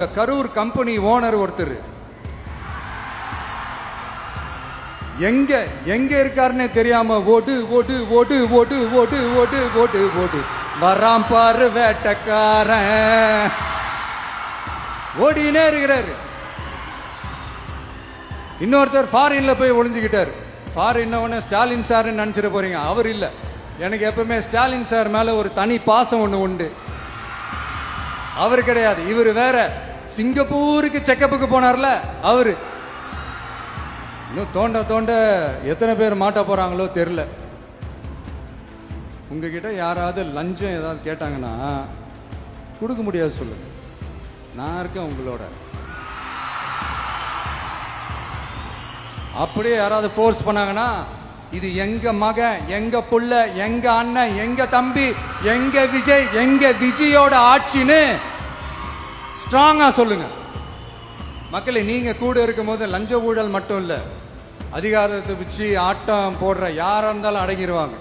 Karur company owner ஒருத்தர் எங்க எங்க இருக்காருன்னே தெரியாம ஓடு ஓடு ஓடு ஓடு ஓடு ஓடு ஓடு ஓடு வராம் பாரு வேட்டக்காரன் ஓடினே இருக்கிறாரு. இன்னொருத்தர் ஃபாரின்ல போய் ஒளிஞ்சுக்கிட்டாரு. ஃபாரின் உடனே ஸ்டாலின் சார் நினைச்சிட போறீங்க, அவர் இல்ல. எனக்கு எப்பவுமே ஸ்டாலின் சார் மேல ஒரு தனி பாசம் ஒண்ணு உண்டு. அவர் கிடையாது, இவர் வேற. சிங்கப்பூருக்கு செக்கப்புக்கு போனார்ல அவரு. இன்னும் தோண்ட தோண்ட எத்தனை பேர் மாட்ட போறாங்களோ தெரியல. உங்ககிட்ட யாராவது லஞ்சம் ஏதாவது கேட்டாங்கன்னா கொடுக்க முடியாது சொல்லுங்க, நான் இருக்கேன் உங்களோட. அப்படியே யாராவது ஃபோர்ஸ் பண்ணாங்கன்னா இது எங்க மகன், எங்க புள்ள, எங்க அண்ணன், எங்க தம்பி, எங்க விஜய், எங்க விஜயோட ஆட்சின்னு ஸ்ட்ராங்கா சொல்லுங்க. மக்களை நீங்க கூட இருக்கும் போது லஞ்ச ஊழல் மட்டும் இல்ல, அதிகாரத்தை வச்சு ஆட்டம் போடுற யாரா இருந்தாலும் அடங்கிடுவாங்க.